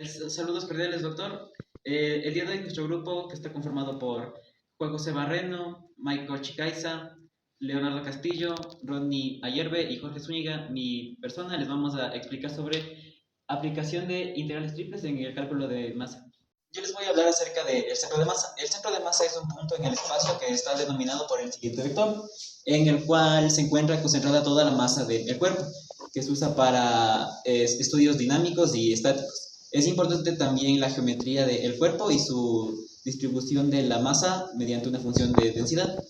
Saludos cordiales, doctor. El día de hoy nuestro grupo, que está conformado por Juan José Barreno, Michael Chicaiza, Leonardo Castillo, Rodney Ayerbe y Jorge Zúñiga, mi persona, les vamos a explicar sobre aplicación de integrales triples en el cálculo de masa. Yo les voy a hablar acerca del centro de masa. El centro de masa es un punto en el espacio que está denominado por el siguiente vector, en el cual se encuentra concentrada toda la masa del cuerpo, que se usa para estudios dinámicos y estáticos. Es importante también la geometría del cuerpo y su distribución de la masa mediante una función de densidad. A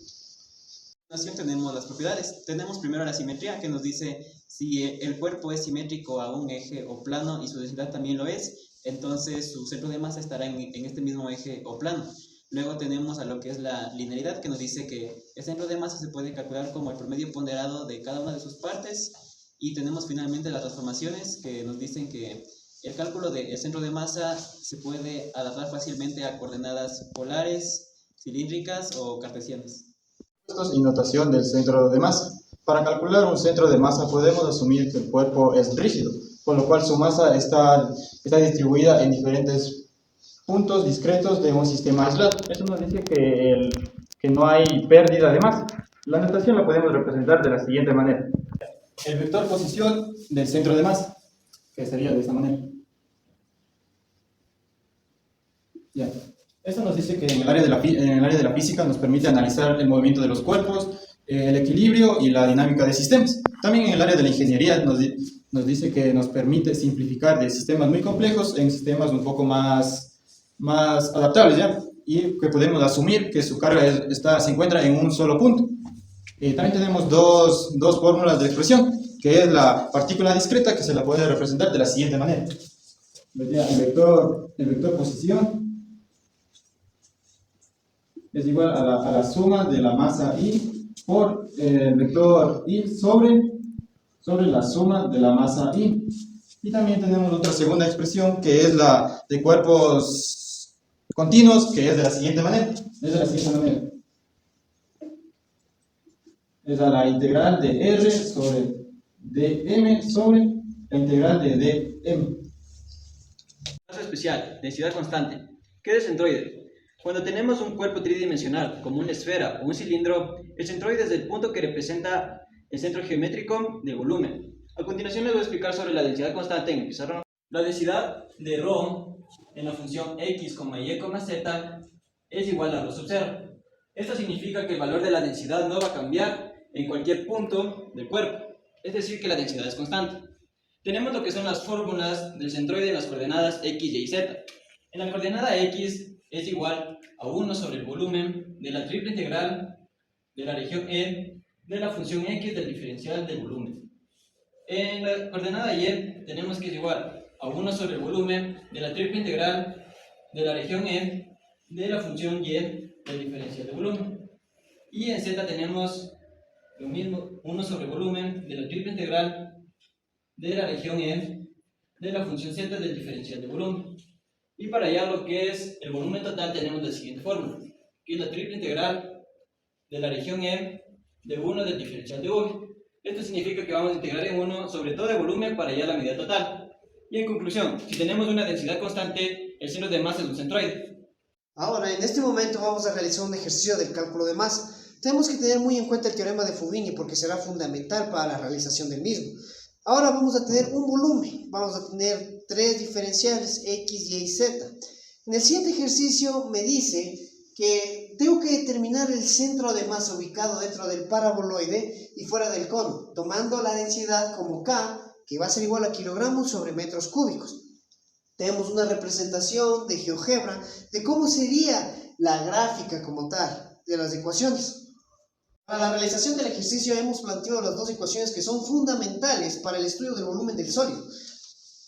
continuación tenemos las propiedades. Tenemos primero la simetría, que nos dice si el cuerpo es simétrico a un eje o plano y su densidad también lo es, entonces su centro de masa estará en este mismo eje o plano. Luego tenemos a lo que es la linearidad, que nos dice que el centro de masa se puede calcular como el promedio ponderado de cada una de sus partes. Y tenemos finalmente las transformaciones, que nos dicen que el cálculo del centro de masa se puede adaptar fácilmente a coordenadas polares, cilíndricas o cartesianas. Y notación del centro de masa. Para calcular un centro de masa podemos asumir que el cuerpo es rígido, con lo cual su masa está distribuida en diferentes puntos discretos de un sistema aislado. Eso nos dice que no hay pérdida de masa. La notación la podemos representar de la siguiente manera. El vector posición del centro de masa, que sería de esta manera. Ya. Esto nos dice que en el área de la física nos permite analizar el movimiento de los cuerpos, el equilibrio y la dinámica de sistemas. También en el área de la ingeniería nos dice que nos permite simplificar de sistemas muy complejos en sistemas un poco más adaptables, ¿ya? Y que podemos asumir que su carga se encuentra en un solo punto. También tenemos dos fórmulas de expresión, que es la partícula discreta, que se la puede representar de la siguiente manera. El vector posición es igual a la suma de la masa I por el vector I sobre la suma de la masa I. Y también tenemos otra segunda expresión, que es la de cuerpos continuos, que es de la siguiente manera. Es la integral de R sobre dm sobre la integral de dm. Caso especial, densidad constante. ¿Qué es centroide? Cuando tenemos un cuerpo tridimensional, como una esfera o un cilindro, el centroide es el punto que representa el centro geométrico del volumen. A continuación les voy a explicar sobre la densidad constante en el pizarrón. La densidad de ρ en la función x, y, z es igual a ρ sub 0. Esto significa que el valor de la densidad no va a cambiar en cualquier punto del cuerpo, es decir, que la densidad es constante. Tenemos lo que son las fórmulas del centroide en las coordenadas x, y, z. En la coordenada x es igual a 1 sobre el volumen de la triple integral de la región E de la función x del diferencial del volumen. En la coordenada y tenemos que es igual a 1 sobre el volumen de la triple integral de la región E de la función y del diferencial del volumen. Y en z tenemos lo mismo, 1 sobre el volumen de la triple integral de la región E de la función z del diferencial del volumen. Y para hallar lo que es el volumen total tenemos la siguiente fórmula, que es la triple integral de la región E de 1 del diferencial de V. Esto significa que vamos a integrar en 1 sobre todo el volumen para hallar la medida total. Y en conclusión, si tenemos una densidad constante, el centro de masa es un centroide. Ahora, en este momento vamos a realizar un ejercicio del cálculo de masa. Tenemos que tener muy en cuenta el teorema de Fubini porque será fundamental para la realización del mismo. Ahora vamos a tener un volumen, vamos a tener tres diferenciales, x, y y, z. En el siguiente ejercicio me dice que tengo que determinar el centro de masa ubicado dentro del paraboloide y fuera del cono, tomando la densidad como K, que va a ser igual a kilogramos sobre metros cúbicos. Tenemos una representación de GeoGebra de cómo sería la gráfica como tal de las ecuaciones. Para la realización del ejercicio hemos planteado las dos ecuaciones que son fundamentales para el estudio del volumen del sólido.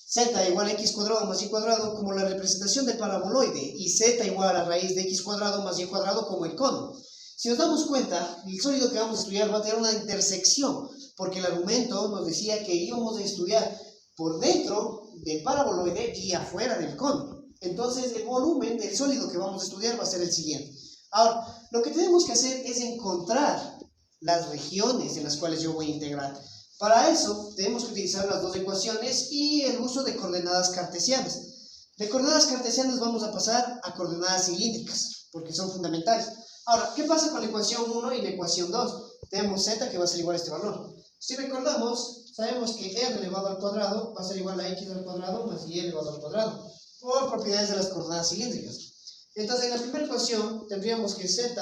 Z igual a x cuadrado más y cuadrado como la representación del paraboloide y z igual a la raíz de x cuadrado más y cuadrado como el cono. Si nos damos cuenta, el sólido que vamos a estudiar va a tener una intersección, porque el argumento nos decía que íbamos a estudiar por dentro del paraboloide y afuera del cono. Entonces el volumen del sólido que vamos a estudiar va a ser el siguiente. Ahora, lo que tenemos que hacer es encontrar las regiones en las cuales yo voy a integrar. Para eso tenemos que utilizar las dos ecuaciones y el uso de coordenadas cartesianas. De coordenadas cartesianas vamos a pasar a coordenadas cilíndricas, porque son fundamentales. Ahora, ¿qué pasa con la ecuación 1 y la ecuación 2? Tenemos z que va a ser igual a este valor. Si recordamos, sabemos que r elevado al cuadrado va a ser igual a x al cuadrado más y elevado al cuadrado, por propiedades de las coordenadas cilíndricas. Entonces, en la primera ecuación tendríamos que z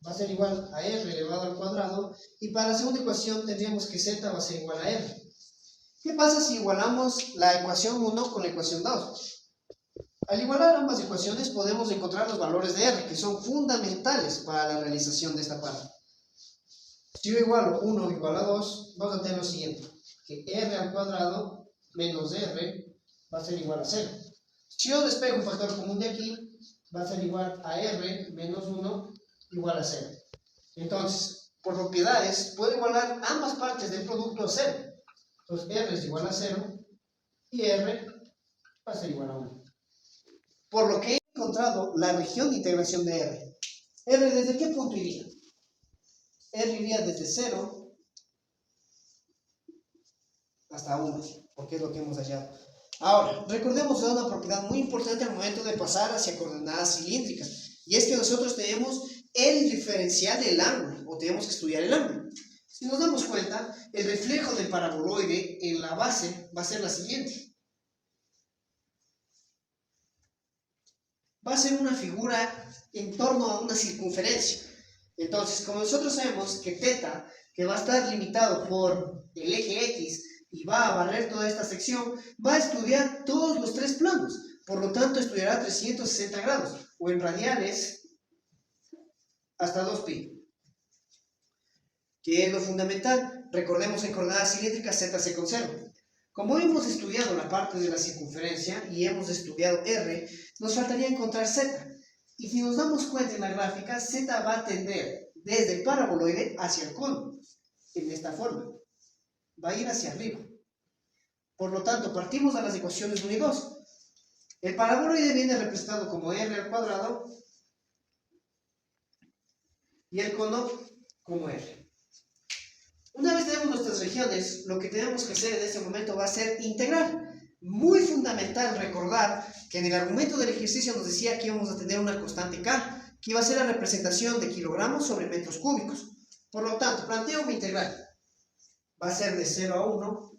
va a ser igual a r elevado al cuadrado, y para la segunda ecuación tendríamos que z va a ser igual a r. ¿Qué pasa si igualamos la ecuación 1 con la ecuación 2? Al igualar ambas ecuaciones podemos encontrar los valores de r, que son fundamentales para la realización de esta parte. Si yo igualo 1 igual a 2, vamos a tener lo siguiente, que r al cuadrado menos r va a ser igual a 0. Si yo despejo un factor común de aquí, va a ser igual a r menos 1 igual a 0. Entonces, por propiedades, puedo igualar ambas partes del producto a 0. Entonces, r es igual a 0 y r va a ser igual a 1. Por lo que he encontrado la región de integración de r. ¿R desde qué punto iría? R iría desde 0 hasta 1, porque es lo que hemos hallado. Ahora, recordemos una propiedad muy importante al momento de pasar hacia coordenadas cilíndricas, y es que nosotros tenemos el diferencial del ángulo, o tenemos que estudiar el ángulo. Si nos damos cuenta, el reflejo del paraboloide en la base va a ser la siguiente. Va a ser una figura en torno a una circunferencia. Entonces, como nosotros sabemos que θ, que va a estar limitado por el eje X y va a barrer toda esta sección, va a estudiar todos los tres planos. Por lo tanto, estudiará 360 grados, o en radiales, hasta 2π. ¿Qué es lo fundamental? Recordemos, en coordenadas cilíndricas z se conserva. Como hemos estudiado la parte de la circunferencia y hemos estudiado r, nos faltaría encontrar z. Y si nos damos cuenta en la gráfica, z va a tender desde el paraboloide hacia el cono, en esta forma. Va a ir hacia arriba. Por lo tanto, partimos de las ecuaciones 1 y 2. El paraboloide viene representado como r al cuadrado y el cono como r. Una vez tenemos nuestras regiones, lo que tenemos que hacer en este momento va a ser integrar. Muy fundamental recordar que en el argumento del ejercicio nos decía que íbamos a tener una constante K, que iba a ser la representación de kilogramos sobre metros cúbicos. Por lo tanto, planteo mi integral. Va a ser de 0 a 1,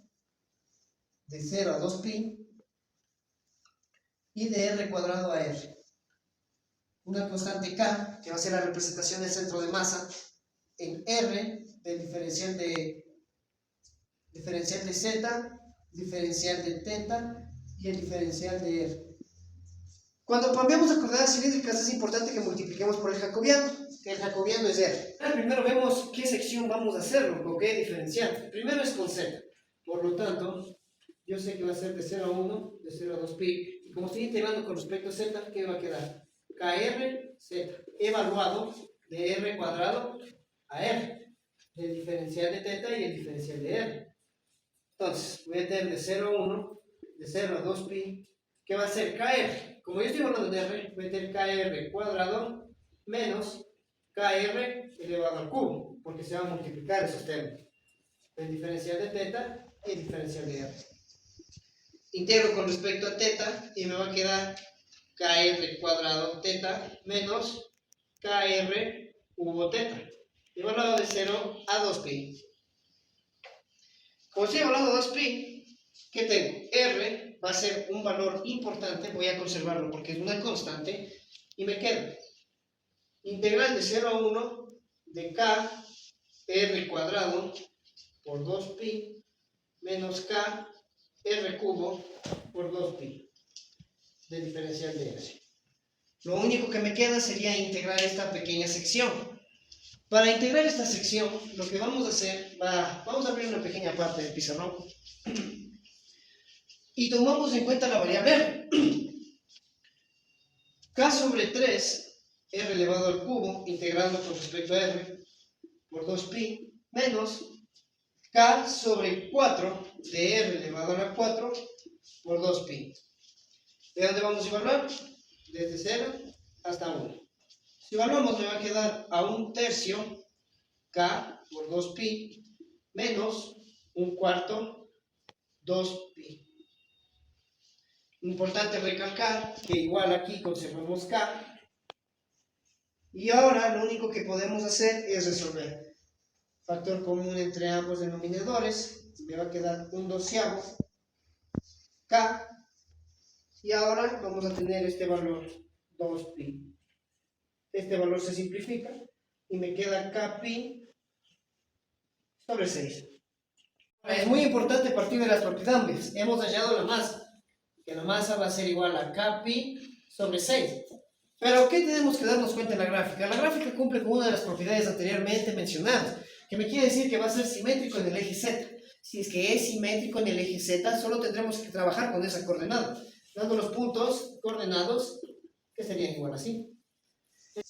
de 0 a 2π, y de r cuadrado a r. Una constante K, que va a ser la representación del centro de masa, en r, del diferencial de z, diferencial de θ y el diferencial de r. Cuando cambiamos a coordenadas cilíndricas es importante que multipliquemos por el jacobiano, que el jacobiano es r. Primero vemos qué sección vamos a hacerlo, con qué diferencial. Primero es con z, por lo tanto, yo sé que va a ser de 0 a 1, de 0 a 2π, y como estoy integrando con respecto a z, ¿qué va a quedar? Kr, z, evaluado de r cuadrado a r, el diferencial de θ y el diferencial de r. Entonces, voy a tener de 0 a 1, de 0 a 2π, que va a ser kr. Como yo estoy hablando de r, voy a tener kr cuadrado menos kr elevado al cubo, porque se van a multiplicar esos términos. El diferencial de θ y el diferencial de r. Integro con respecto a θ y me va a quedar kr cuadrado θ menos kr cubo θ. Evaluado de 0 a 2π. Como estoy hablando de 2π, ¿qué tengo? R va a ser un valor importante, voy a conservarlo porque es una constante, y me queda integral de 0 a 1 de k r cuadrado por 2π menos k r cubo por 2π de diferencial de r. Lo único que me queda sería integrar esta pequeña sección. Para integrar esta sección, lo que vamos a hacer, vamos a abrir una pequeña parte del pizarrón y tomamos en cuenta la variable r. K sobre 3, r elevado al cubo, integrando con respecto a r, por 2π, menos K sobre 4 de r elevado a la 4 por 2π. ¿De dónde vamos a evaluar? Desde 0 hasta 1. Si evaluamos, me va a quedar a 1/3 k por 2π menos 1/4 2π. Importante recalcar que igual aquí conservamos K. Y ahora lo único que podemos hacer es resolver. Factor común entre ambos denominadores. Me va a quedar un doceavo K. Y ahora vamos a tener este valor 2pi. Este valor se simplifica y me queda Kpi sobre 6. Es muy importante partir de las propiedades. Hemos hallado la masa, que la masa va a ser igual a Kpi sobre 6. Pero ¿qué tenemos que darnos cuenta en la gráfica? La gráfica cumple con una de las propiedades anteriormente mencionadas, que me quiere decir que va a ser simétrico en el eje Z. Si es que es simétrico en el eje Z, solo tendremos que trabajar con esa coordenada, dando los puntos coordenados que serían igual así.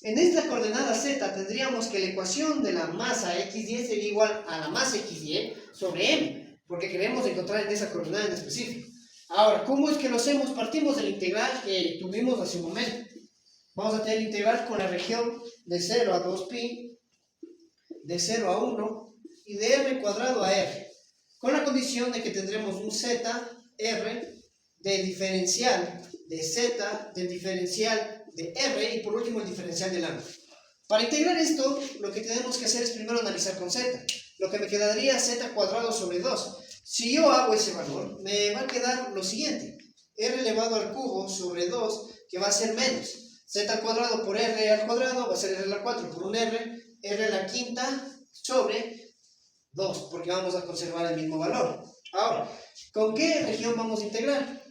En esta coordenada Z tendríamos que la ecuación de la masa XY sería igual a la masa XY sobre M, porque queremos encontrar en esa coordenada en específico. Ahora, ¿cómo es que lo hacemos? Partimos del integral que tuvimos hace un momento. Vamos a tener integral con la región de 0 a 2pi, de 0 a 1 y de r cuadrado a r, con la condición de que tendremos un z, r, del diferencial de z, del diferencial de r y por último el diferencial del ángulo. Para integrar esto, lo que tenemos que hacer es primero analizar con z. Lo que me quedaría z cuadrado sobre 2. Si yo hago ese valor, me va a quedar lo siguiente. R elevado al cubo sobre 2, que va a ser menos. Z al cuadrado por R al cuadrado va a ser R a la 4 por un R a la quinta sobre 2, porque vamos a conservar el mismo valor. Ahora, ¿con qué región vamos a integrar?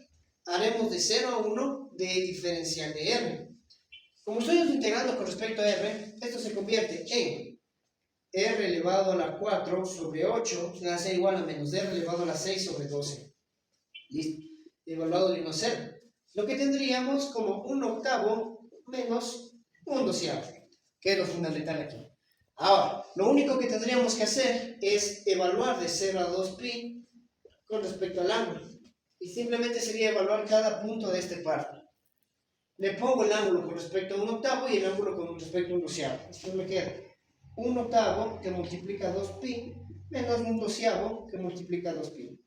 Haremos de 0 a 1 de diferencial de R. Como estoy integrando con respecto a R, esto se convierte en R elevado a la 4 sobre 8, que va a ser igual a menos R elevado a la 6 sobre 12. Listo. Evaluado de 1 a 0. Lo que tendríamos como un octavo menos un doceavo, que es lo fundamental aquí. Ahora, lo único que tendríamos que hacer es evaluar de 0 a 2pi con respecto al ángulo. Y simplemente sería evaluar cada punto de este par. Le pongo el ángulo con respecto a un octavo y el ángulo con respecto a un doceavo. Esto me queda un octavo que multiplica 2pi menos un doceavo que multiplica 2pi.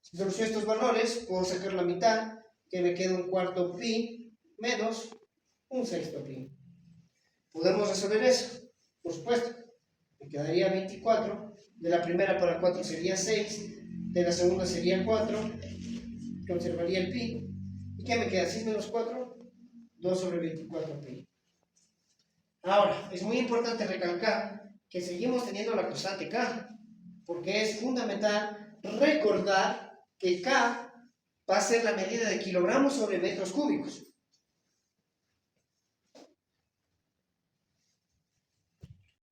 Si soluciono estos valores, puedo sacar la mitad, que me queda un cuarto pi menos un sexto pi. ¿Podemos resolver eso? Por supuesto. Me quedaría 24. De la primera para 4 sería 6. De la segunda sería 4. Conservaría el pi. ¿Y qué me queda? 6 menos 4. 2 sobre 24 pi. Ahora, es muy importante recalcar que seguimos teniendo la constante K, porque es fundamental recordar que K va a ser la medida de kilogramos sobre metros cúbicos.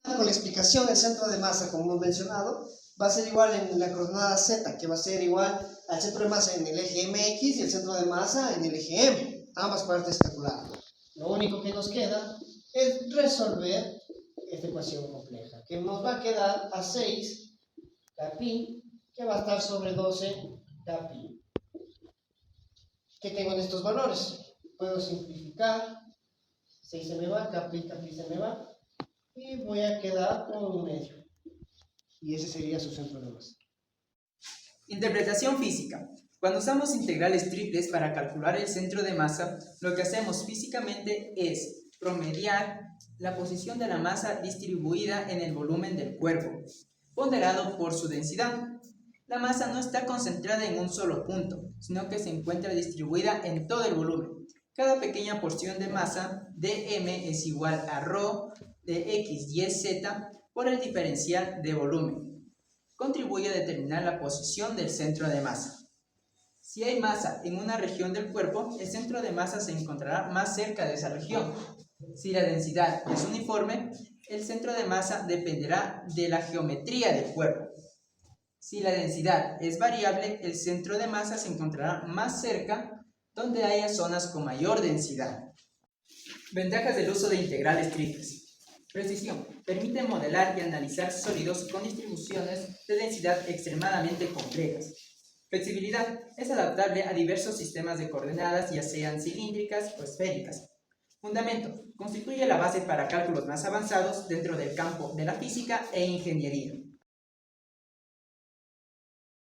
Con la explicación, el centro de masa, como hemos mencionado, va a ser igual en la coordenada Z, que va a ser igual al centro de masa en el eje MX y el centro de masa en el eje M, ambas partes calculadas. Lo único que nos queda es resolver esta ecuación compleja, que nos va a quedar a 6 Kpi, que va a estar sobre 12 Kpi. ¿Qué tengo en estos valores? Puedo simplificar, 6 se me va, Kpi se me va, y voy a quedar con un medio. Y ese sería su centro de masa. Interpretación física. Cuando usamos integrales triples para calcular el centro de masa, lo que hacemos físicamente es promediar la posición de la masa distribuida en el volumen del cuerpo, ponderado por su densidad. La masa no está concentrada en un solo punto, sino que se encuentra distribuida en todo el volumen. Cada pequeña porción de masa, dm, es igual a ρ de x y z por el diferencial de volumen. Contribuye a determinar la posición del centro de masa. Si hay masa en una región del cuerpo, el centro de masa se encontrará más cerca de esa región. Si la densidad es uniforme, el centro de masa dependerá de la geometría del cuerpo. Si la densidad es variable, el centro de masa se encontrará más cerca donde haya zonas con mayor densidad. Ventajas del uso de integrales triples. Precisión. Permite modelar y analizar sólidos con distribuciones de densidad extremadamente complejas. Flexibilidad. Es adaptable a diversos sistemas de coordenadas, ya sean cilíndricas o esféricas. Fundamento. Constituye la base para cálculos más avanzados dentro del campo de la física e ingeniería.